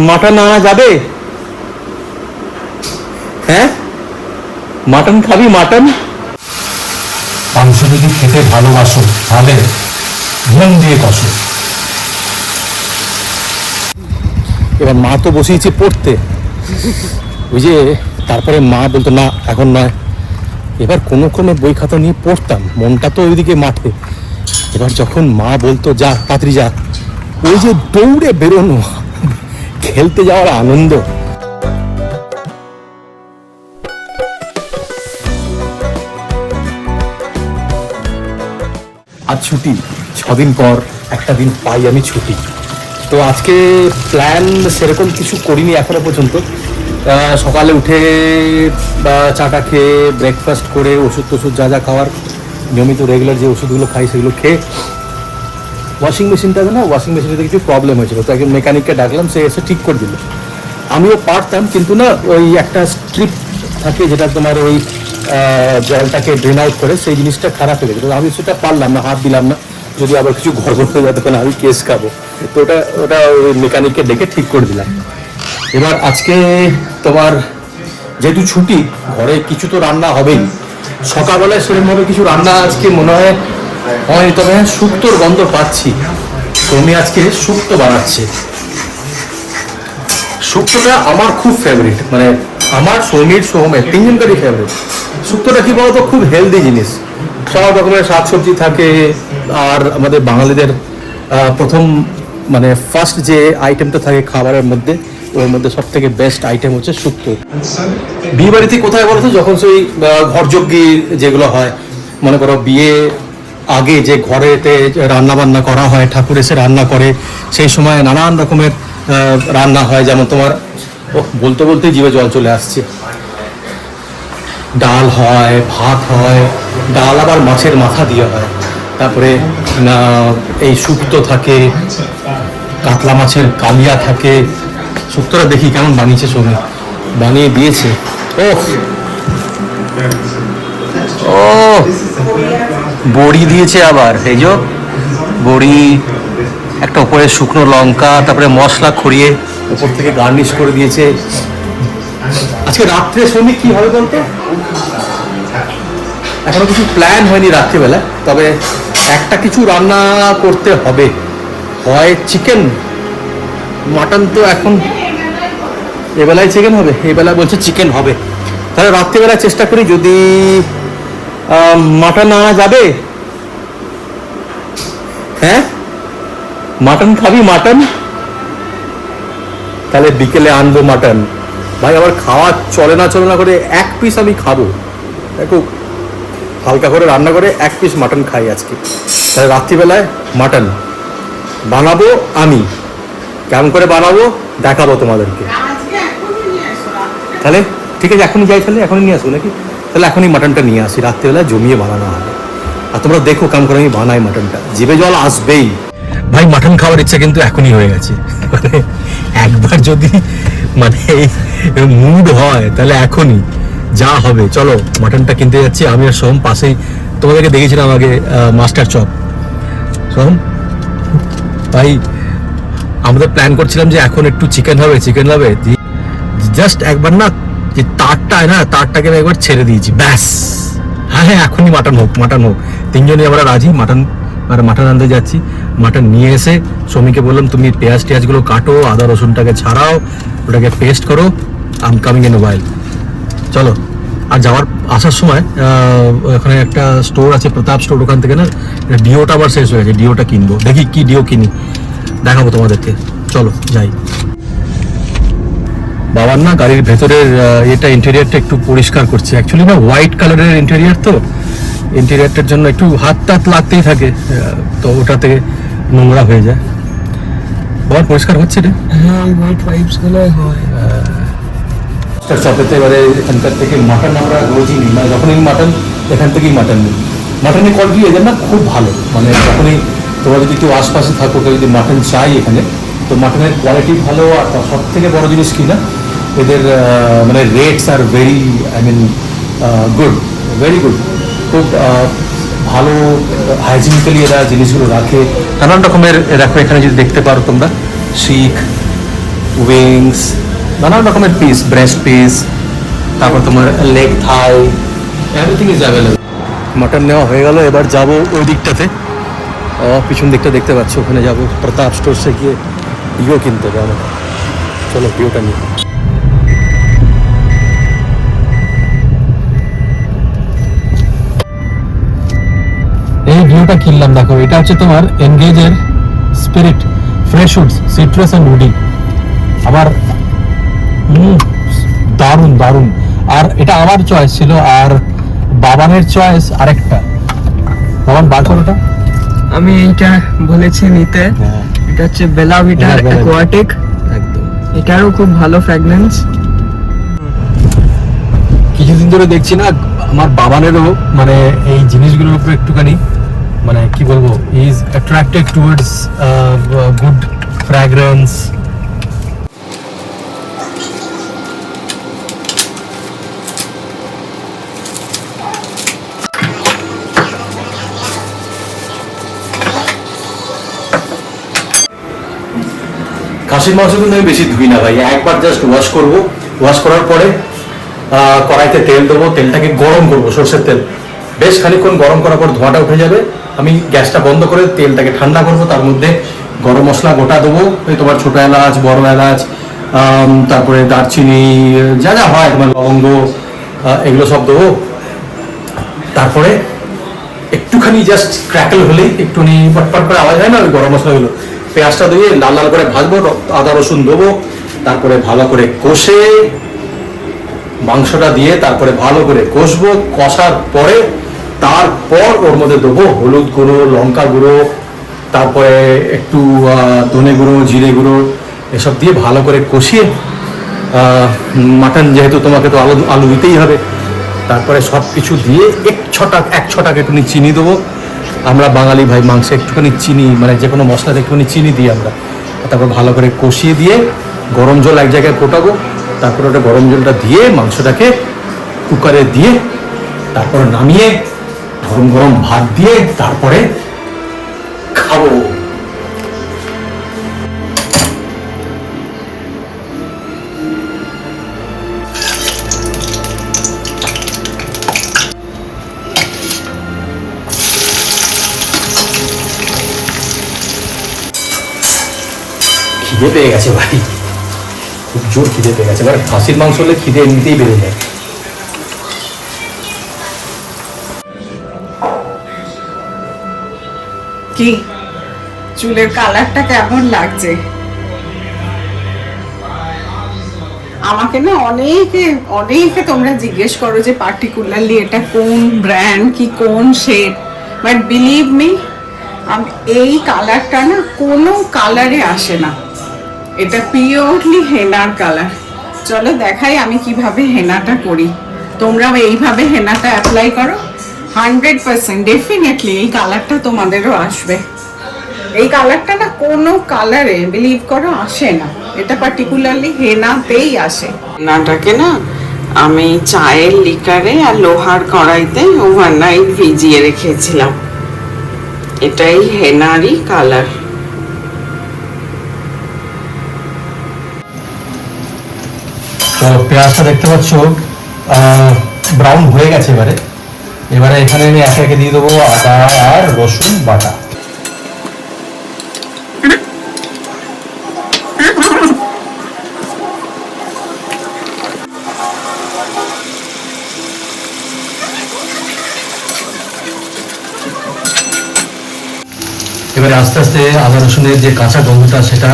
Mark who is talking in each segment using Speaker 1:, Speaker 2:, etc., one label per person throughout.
Speaker 1: Mutton আনা যাবে? হ্যাঁ, মাটন খাবি? মাটন
Speaker 2: মাংস যদি খেতে ভালোবাসো তাহলে মন দিয়ে কষো।
Speaker 1: এবার মা তো বসিয়েছে পড়তে, ওই যে তারপরে মা বলতো না এখন নয়। এবার কোনো ক্রমে বই খাতা নিয়ে পড়তাম, মনটা তো ওইদিকে মাঠে। এবার যখন মা বলতো যা তাড়াতাড়ি যা, ওই যে দৌড়ে বেরোনো, খেলতে যাওয়ার আনন্দ। আজ ছুটি, 6 দিন পর একটা দিন পাই আমি ছুটি। তো আজকে প্ল্যান সেরকম কিছু করিনি এখনো পর্যন্ত। সকালে উঠে বা চাটা খেয়ে ব্রেকফাস্ট করে ওষুধ টষুধ যা যা খাওয়ার নিয়মিত রেগুলার যে ওষুধগুলো খাই সেগুলো খেয়ে ওয়াশিং মেশিনটাতে না, ওয়াশিং মেশিনটাতে কিছু প্রবলেম হয়েছিল, তো একজন মেকানিককে ডাকলাম, সে এসে ঠিক করে দিল। আমিও পারতাম, কিন্তু না ওই একটা স্ট্রিপ থাকে যেটা তোমার ওই জলটাকে ড্রেন আউট করে, সেই জিনিসটা খারাপ হয়ে গেছে। তো আমি সেটা পারলাম না, হাত দিলাম না, যদি আবার কিছু গড়বড় হয়ে যায় তখন আমি কেস খাবো। তো ওটা ওই মেকানিককে ডেকে ঠিক করে দিলাম। এবার আজকে তোমার যেহেতু ছুটি, ঘরে কিছু তো রান্না হবেই। সকালবেলায় সেরকমভাবে কিছু রান্না আজকে মনে হয় হয়নি, তবে শুক্তোর গন্ধ পাচ্ছি। তুমি আজকে শুক্তো বানাচ্ছে। শুক্তোটা আমার খুব ফেভারিট, মানে আমার সৌমির সোহমের তিনজনকারই ফেভারিট। শুক্তোটা কি বলতো, খুব হেলদি জিনিস, সব রকমের শাকসবজি থাকে। আর আমাদের বাঙালিদের প্রথম মানে ফার্স্ট যে আইটেমটা থাকে খাবারের মধ্যে, ওর মধ্যে সব থেকে বেস্ট আইটেম হচ্ছে শুক্তো। বিয়ে বাড়িতে কোথায় বলতো, যখন সেই ঘরযজ্ঞী যেগুলো হয়, মনে করো বিয়ে আগে যে ঘরেতে রান্না বান্না করা হয়, ঠাকুর এসে রান্না করে, সেই সময় নানান রকমের রান্না হয়। যেমন তোমার বলতে বলতে জিভে জল চলে আসছে। ডাল হয়, ভাত হয়, ডাল আবার মাছের মাথা দিয়ে হয়, তারপরে এই শুক্তো থাকে, কাতলা মাছের কালিয়া থাকে। শুক্তোটা দেখি কেমন বানিয়েছে, সঙ্গে বানিয়ে দিয়েছে। ও বড়ি দিয়েছে আবার, এই যে বড়ি, একটা উপরে শুকনো লঙ্কা, তারপরে মশলা খড়িয়ে উপর থেকে গার্নিশ করে দিয়েছে। আজকে রাত্রে শ্রমিক কি হবে বলতো, এখনো কিছু প্ল্যান হয়নি রাত্রিবেলা, তবে একটা কিছু রান্না করতে হবে, হয় চিকেন, মাটন তো এখন এবেলায় চিকেন হবে, এবেলায় বলছে চিকেন হবে। তাহলে রাত্রিবেলায় চেষ্টা করি, যদি মাটন আনা যাবে। হ্যাঁ, মাটন খাবি? মাটন তাহলে বিকেলে আনবো মাটন। ভাই আমার খাওয়া চলে না করে এক পিস আমি খাবো, দেখো হালকা করে রান্না করে এক পিস মাটন খাই আজকে। তাহলে রাত্রিবেলায় মাটন বানাবো আমি, কেমন করে বানাবো দেখাবো তোমাদেরকে। তাহলে ঠিক আছে, এখনই যাই, তাহলে এখনই নিয়ে আসবো নাকি? তাহলে এখনই মাটনটা নিয়ে আসি, রাত্রিবেলা জমিয়ে বানানো হবে। আর তোমরা দেখো কেমন করে আমি বানাই মাটনটা, জিভে জল আসবেই। ভাই মাটন খাওয়ার ইচ্ছা কিন্তু এখনই হয়ে গেছে, মানে একবার যদি মানে মুড হয় তাহলে এখনই যা হবে। চলো মাটনটা কিনতে যাচ্ছি আমি আর সোম। পাশেই তোমাদেরকে দেখেছিলাম আগে মাস্টার চপ। সোম ভাই, আমাদের প্ল্যান করছিলাম যে এখন একটু চিকেন হবে, জাস্ট একবার না যে তারটা না, তারটাকে আমি একবার ছেড়ে দিয়েছি, ব্যাস। হ্যাঁ, এখনই মাটন হোক। তিনজনই আমরা রাজি, মাটন আনতে যাচ্ছি। মাটন নিয়ে এসে শ্রমিককে বললাম তুমি পেঁয়াজ টেয়াজগুলো কাটো, আদা রসুনটাকে ছাড়াও, ওটাকে পেস্ট করো, আম কামিং ইন মোবাইল। চলো। আর আসার সময় ওখানে একটা স্টোর আছে, প্রতাপ স্টোর, ওখান থেকে না ডিওটা আবার শেষ হয়ে গেছে, ডিওটা কিনবো। দেখি কি ডিও কিনি, দেখাবো তোমাদেরকে। চলো যাই। বাবার না গাড়ির ভেতরের এটা ইন্টেরিয়ারটা একটু পরিষ্কার করছে। অ্যাকচুয়ালি না হোয়াইট কালারের ইন্টেরিয়ার, তো ইন্টেরিয়ারটার জন্য একটু হাত টাত লাগতেই থাকে, তো ওটাতে নোংরা হয়ে যায়। বাবার পরিষ্কার হচ্ছে রে।
Speaker 3: হ্যাঁ, হোয়াইট পাইপস গুলো হয়।
Speaker 1: চপেতে এবারে এখানকার থেকে মাটন আমরা রোজই নিই, মানে যখনই মাটন এখান থেকেই মাটন নিই। মাটনের কোয়ালিটি এদের না খুব ভালো, মানে যখনই তোমরা যদি কেউ আশপাশে থাকো, কেউ যদি মাটন চাই এখানে, তো মাটনের কোয়ালিটি ভালো। আর সব থেকে বড় জিনিস কি না, এদের মানে rates are very good, very good, খুব ভালো হাইজিনিক্যালি এরা জিনিসগুলো রাখে। নানান রকমের দেখো, এখানে যদি দেখতে পারো তোমরা শিখ, উইংস, নানান রকমের পিস, ব্রেস্ট পিস, তারপর তোমার leg Thai, everything is available. Mutton নেওয়া হয়ে গেল, এবার যাব ওই দিকটাতে, পিছন দিকটা দেখতে পাচ্ছ, ওখানে যাব প্রতাপ স্টোরসে গিয়ে ডিও কিনতে হবে আমাকে। চলো ডিওটা নিই।
Speaker 2: এই ভিউটা কিনলাম, দেখো এটা হচ্ছে তোমার এনগেজের spirit fresh woods, citrus and woody. আবার দারুণ দারুণ। আর এটা আমার চয়েস ছিল, আর বাবানের চয়েস আরেকটা। বাবান বার করোটা।
Speaker 3: আমি এইটা বলেছি নিতে, এটা হচ্ছে বেলা ভিটার
Speaker 2: Bella Vita।
Speaker 3: অ্যাকোয়াটিক।
Speaker 1: একদম
Speaker 3: এটারও খুব ভালো ফ্র্যাগনেন্স।
Speaker 2: কিছুদিন ধরে দেখছি না আমার বাবানেরও মানে এই জিনিসগুলোর উপর একটুখানি মানে কি বলবো, is attracted towards good fragrance.
Speaker 1: খাসির মাংস কিন্তু আমি বেশি ধুই না ভাই, একবার জাস্ট ওয়াশ করব, ওয়াশ করার পরে কড়াইতে তেল দেবো, তেলটাকে গরম করব, সর্ষের তেল বেশ খানিকক্ষণ গরম করার পর ধোঁয়াটা উঠে যাবে, আমি গ্যাসটা বন্ধ করে তেলটাকে ঠান্ডা করব, তার মধ্যে গরম মশলা গোটা দেবো, ওই তোমার ছোটো এলাচ, বড় এলাচ, তারপরে দারচিনি, যা যা হয় তোমার লবঙ্গ, এগুলো সব দেবো। তারপরে একটুখানি জাস্ট ক্র্যাকল হলেই, একটুখানি পটপট করে আওয়াজ হয় না ওই গরম মশলাগুলো, পেঁয়াজটা দিয়ে লাল লাল করে ভাজবো, আদা রসুন দেবো, তারপরে ভালো করে কষে মাংসটা দিয়ে তারপরে ভালো করে কষবো, কষার পরে তারপর ওর মধ্যে দেবো হলুদ গুঁড়ো, লঙ্কা গুঁড়ো, তারপরে একটু ধনে গুঁড়ো, জিরে গুঁড়ো, এসব দিয়ে ভালো করে কষিয়ে, মাটন যেহেতু তোমাকে তো আলু আলু দিতেই হবে, তারপরে সব কিছু দিয়ে এক ছটাক একটুখানি চিনি দেবো। আমরা বাঙালি ভাই, মাংসে একটুখানি চিনি, মানে যে কোনো মশলাতে একটুখানি চিনি দিই আমরা। তারপর ভালো করে কষিয়ে দিয়ে গরম জল এক জায়গায় ফোটাবো, তারপরে ওটা গরম জলটা দিয়ে মাংসটাকে কুকারে দিয়ে তারপরে নামিয়ে গরম গরম ভাত দিয়ে তারপরে খাবো। খিদে পেয়ে গেছে ভাই, খুব জোর খিদে পেয়ে গেছে। মানে খাসির মাংস হলে খিদে এমনিতেই বেড়ে যায়।
Speaker 4: কি চুলের কালারটা কেমন লাগছে? আমাকে না অনেকে অনেকে তোমরা জিজ্ঞেস করো যে পার্টিকুলারলি এটা কোন ব্র্যান্ড কি কোন শেড, বাট বিলিভ মি এই কালারটা না কোনো কালারে আসে না, এটা পিওরলি হেনার কালার। চলো দেখাই আমি কিভাবে হেনাটা করি, তোমরা এইভাবে হেনাটা অ্যাপ্লাই করো, 100% ডেফিনেটলি এই কালারটা তোমাদেরও আসবে। এই কালারটা না কোনো কালারে বিলিভ করো আসে না, এটা পার্টিকুলারলি হেনাতেই আসে। হেনাটাকে না আমি চায়ের লিকারে আর লোহার কড়াইতে ওভারনাইট ভিজিয়ে রেখেছিলাম, এটাই হেনারই কালার।
Speaker 2: তো পেঁয়াজটা দেখতে পাচ্ছ ব্রাউন হয়ে গেছে। এবারে এখানে আমি একে একে দিয়ে দেবো আদা আর রসুন বাটা। এবারে আস্তে আস্তে আদা রসুনের যে কাঁচা গন্ধটা সেটা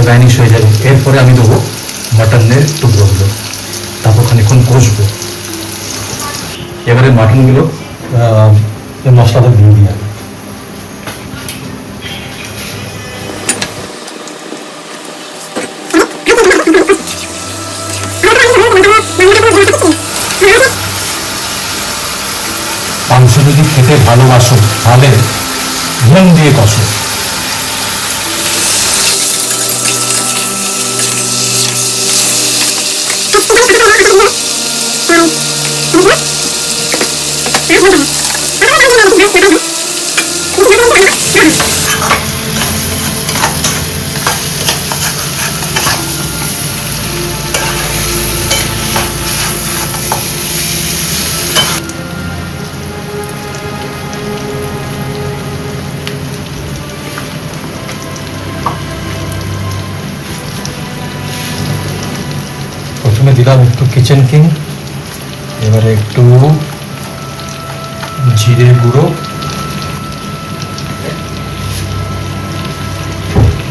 Speaker 2: ভ্যানিশ হয়ে যাবে। এরপরে আমি দেবো মাটনের টুকরোগুলো, তারপর খানিকক্ষণ কষবো। এবারে মাটনগুলো মশলাটা দিয়ে দিই আমি। মাংস যদি খেতে ভালোবাসো তাহলে মন দিয়ে কষো। প্রথমে দিলাম একটু কিচেন কিং, এবারে একটু জিরে গুঁড়ো,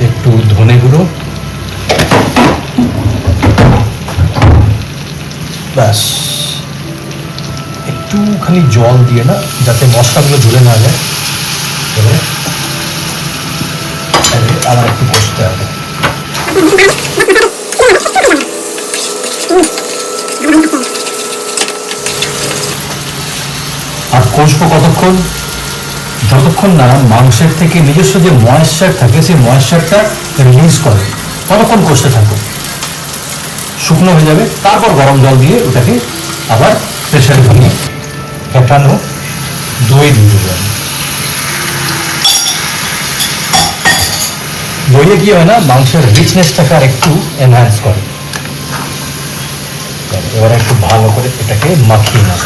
Speaker 2: একটু ধনে গুঁড়ো, ব্যাস। একটুখানি জল দিয়ে না, যাতে মশলাগুলো ধরে না যায়, এবারে আবার একটু কষতে হবে। আর কষবো কতক্ষণ? যতক্ষণ না মাংসের থেকে নিজস্ব যে ময়েশ্চার থাকে সেই ময়েশ্চারটা রিলিজ করে, ততক্ষণ কষতে থাকো। শুকনো হয়ে যাবে, তারপর গরম জল দিয়ে ওটাকে আবার প্রেশারে ভেঙে ফেটানো দই দিয়ে দেবেন। দইয়ে কি হয় না, মাংসের রিচনেসটাকে আর একটু এনহ্যান্স করে। এবারে একটু ভালো করে এটাকে মাখিয়ে নেব।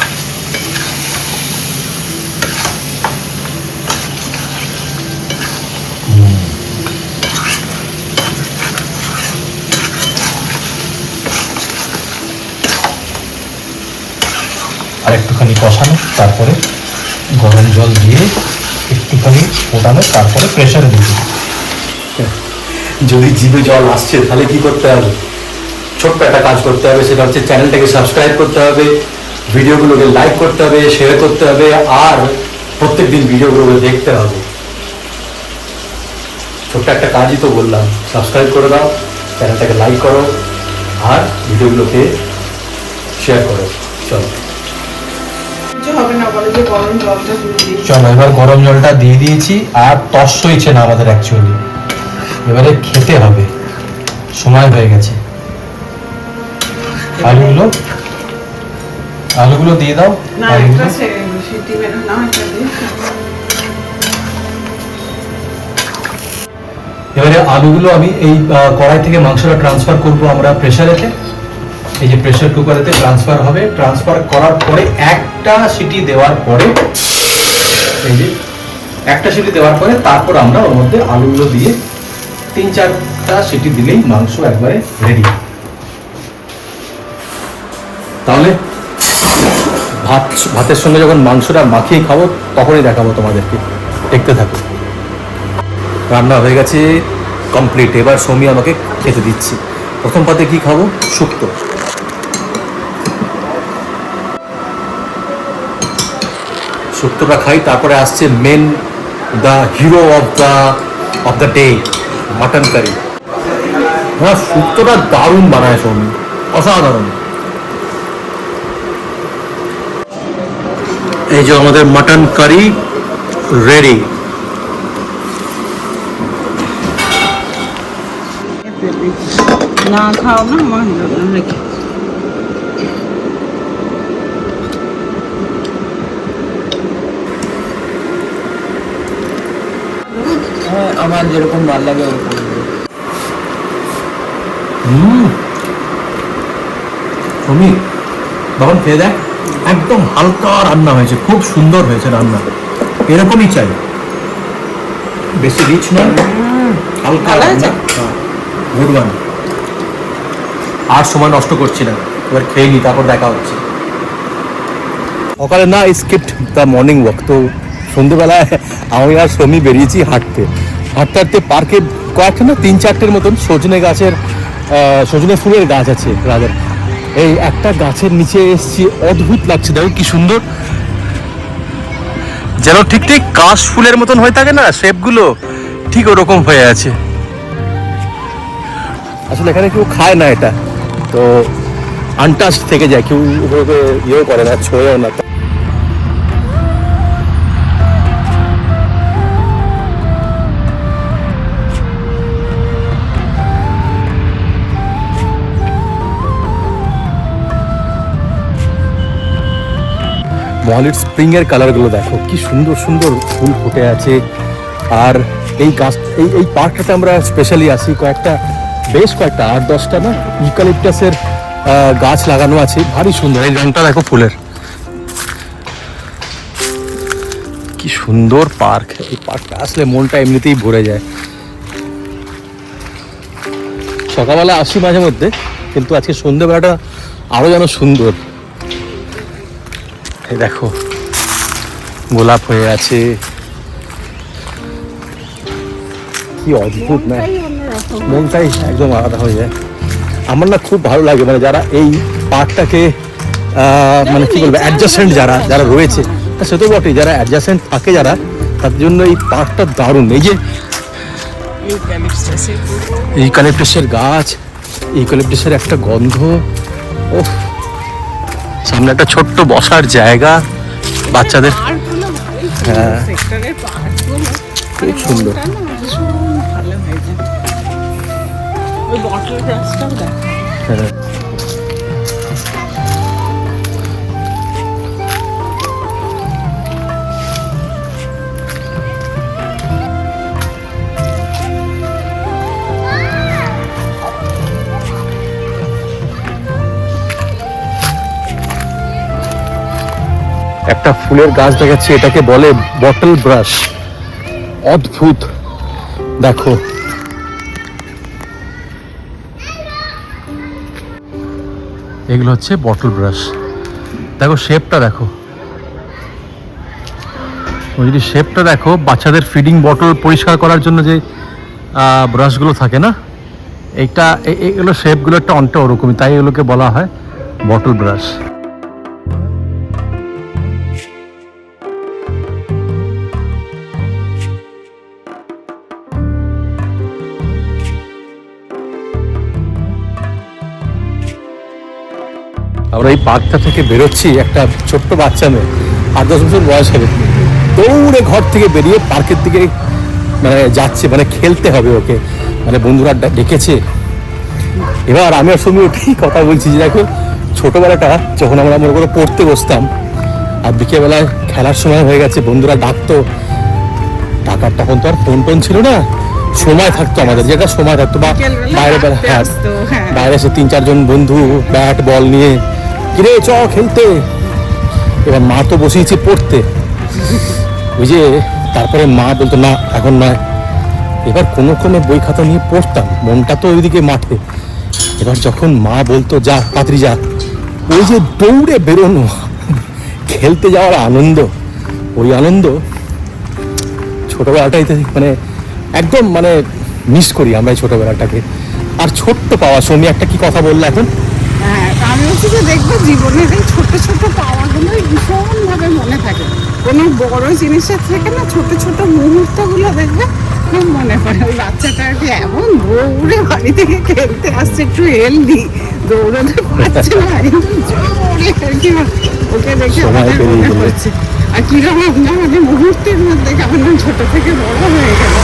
Speaker 2: আর একটুখানি কষানো, তারপরে গরম জল দিয়ে একটুখানি ফোটানো, তারপরে প্রেশারে দিয়ে দেবো।
Speaker 1: যদি জিভে জল আসছে তাহলে কি করতে হবে? ছোট্ট একটা কাজ করতে হবে, সেটা হচ্ছে চ্যানেলটাকে সাবস্ক্রাইব করতে হবে, ভিডিওগুলোকে লাইক করতে হবে, শেয়ার করতে হবে, আর প্রত্যেকদিন ভিডিওগুলোকে দেখতে হবে। ছোট্ট একটা কাজই তো বললাম, সাবস্ক্রাইব করে দাও, চ্যানেলটাকে লাইক করো, আর ভিডিওগুলোকে শেয়ার করো। চলো
Speaker 4: হবে না, বলে যে গরম জলটা দিয়ে দিই।
Speaker 2: চলো এবার গরম জলটা দিয়ে দিয়েছি, আর তস হয়েছে না আমাদের অ্যাকচুয়ালি। এবারে খেতে হবে, সময় হয়ে গেছে। আলুগুলো দিয়ে দাও।
Speaker 4: না,
Speaker 2: আলুগুলো
Speaker 4: একটা সিটি বের না, এটা দিয়ে।
Speaker 2: এবারে আলুগুলো আমি এই কড়াই থেকে মাংসটা ট্রান্সফার করব আমরা প্রেসারেতে। এই যে প্রেসার কুকারেতে ট্রান্সফার হবে, ট্রান্সফার করার পরে একটা সিটি দেওয়ার পরে, এই যে একটা সিটি দেওয়ার পরে তারপর আমরা ওর মধ্যে আলুগুলো দিয়ে 3-4টা সিটি দিলেই মাংস একবারে রেডি।
Speaker 1: তাহলে ভাতের সঙ্গে যখন মাংসটা মাখিয়ে খাবো তখনই দেখাবো তোমাদেরকে, দেখতে থাকো। রান্না হয়ে গেছে কমপ্লিট, এবার সৌমি আমাকে খেতে দিচ্ছি। প্রথম পাতে কি খাবো? শুক্তো। শুক্তোটা খাই, তারপরে আসছে main, the hero of the day, mutton curry. হ্যাঁ, শুক্তোটা দারুণ বানায় সৌমি, অসাধারণ। এই যে আমাদের মাটন কারি রেডি।
Speaker 4: না খাও না, আমার রেখে
Speaker 3: আমার যেরকম ভালো লাগে ওরকম।
Speaker 1: সৌমি তখন খেয়ে দেখ, একদম হালকা রান্না হয়েছে, খুব সুন্দর হয়েছে রান্না। এরকমই চাই, বেশি রিচ নয়, হালকা
Speaker 4: ভালো
Speaker 1: রান্না। Good one. আর সময় নষ্ট করছি না, এবার খেয়ে নি, তারপর দেখা হচ্ছে। সকালে না স্কিপ্ট দ্য মর্নিং ওয়াক, তো সন্ধ্যেবেলায় আমি আর সৌমি বেরিয়েছি হাঁটতে হাঁটতে পার্কে। কয়েকটা না 3-4টের মতন সজনে গাছের সজনে ফুলের গাছ আছে রাজার। এই একটা গাছের নিচে এসেছি, অদ্ভুত লাগছে, দেখো কি সুন্দর, যেন ঠিক ঠিক কাশ ফুলের মতন হয়ে থাকে না শেপগুলো, ঠিক ওরকম হয়ে আছে। আসলে এখানে কেউ খায় না এটা, তো আনটাচ থেকে যায়, কেউ ওভাবে ইয়েও করে না, ছোঁয়েও না। মহালির স্প্রিং এর কালারগুলো দেখো, কি সুন্দর সুন্দর ফুল ফুটে আছে। আর এই গাছ, এই পার্কটাতে আমরা স্পেশালি আসি, বেশ কয়েকটা 8-10টা না ইউক্যালিপটাসের গাছ লাগানো আছে, ভারী সুন্দর। এই রংটা দেখো ফুলের, কি সুন্দর পার্ক। এই পার্কটা আসলে মনটা এমনিতেই ভরে যায়। সকালবেলা আসি মাঝে মধ্যে, কিন্তু আজকে সন্ধ্যেবেলাটা আরো যেন সুন্দর। এই দেখো গোলাপ হয়ে আছে, কি অদ্ভুত না, মনটাই একদম আলাদা হয়ে যায়। আমার না খুব ভালো লাগে, মানে যারা এই পার্কটাকে মানে কি বলবো অ্যাডজাসেন্ট যারা যারা রয়েছে, সে তো বটেই, যারা অ্যাডজাসেন্ট থাকে যারা, তার জন্য এই পার্কটা দারুণ। এই যে ইউক্যালিপটাসের গাছ, ইউক্যালিপটাসের একটা গন্ধ, ও সামনে একটা ছোট্ট বসার জায়গা বাচ্চাদের, হ্যাঁ খুব সুন্দর। হ্যাঁ একটা ফুলের গাছ দেখাচ্ছে, এটাকে বলে বটল ব্রাশ। অদ্ভুত, দেখো এগুলো হচ্ছে বটল ব্রাশ। দেখো শেপটা দেখো, ওই যদি শেপটা দেখো, বাচ্চাদের ফিডিং বটল পরিষ্কার করার জন্য যে ব্রাশগুলো থাকে না, এইটা এগুলো শেপগুলো একটা অনেকটা ওরকমই, তাই এগুলোকে বলা হয় বটল ব্রাশ। আমরা এই পার্কটা থেকে বেরোচ্ছি, একটা ছোট্ট বাচ্চা মেয়ে 8-10 বছর বয়স হবে, দৌড়ে ঘর থেকে বেরিয়ে পার্কের দিকে মানে যাচ্ছে, মানে খেলতে হবে ওকে, মানে বন্ধুরা ডেকেছে। এবার আমি আর সঙ্গে ওটাই কথা বলছি যে দেখো ছোটবেলাটা যখন আমরা মনে করে পড়তে বসতাম আর বিকেলবেলায় খেলার সময় হয়ে গেছে, বন্ধুরা ডাকতো, ডাকার তখন তো আর ফোন টোন ছিল না, সময় থাকতো আমাদের, যেটা সময় থাকতো, বা বাইরে বাইরে এসে 3-4 জন বন্ধু ব্যাট বল নিয়ে কিরে চ খেলতে। এবার মা তো বসিয়েছে পড়তে, ওই যে তারপরে মা বলতো না এখন নয়, এবার কোনো কোনো বই খাতা নিয়ে পড়তাম, মনটা তো ওইদিকে মাঠে। এবার যখন মা বলতো যা পাত্রী যা, ওই যে দৌড়ে বেরোনো, খেলতে যাওয়ার আনন্দ, ওই আনন্দ ছোটবেলাটাই মানে একদম মানে মিস করি আমরা এই ছোটবেলাটাকে। আর ছোট্ট পাওয়া, সৌমি একটা কি কথা বললো এখন,
Speaker 4: হ্যাঁ আমি হচ্ছে যে দেখবো জীবনের এই ছোট ছোট পাওয়াগুলোই ভীষণভাবে মনে থাকে, কোনো বড় জিনিসের থেকে না ছোট ছোট মুহূর্তগুলো দেখবে খুব মনে পড়ে। ওই বাচ্চাটা আর কি এমন দৌড়ে বাড়ি থেকে খেলতে আসছে, একটু হেলদি দৌড়াতে পারছে না, কিন্তু জোরে আর কি ওকে দেখে আমাদের মনে পড়ছে। আর কিরকম আমাদের মুহূর্তের মধ্যে কেমন ছোট থেকে বড় হয়ে গেল।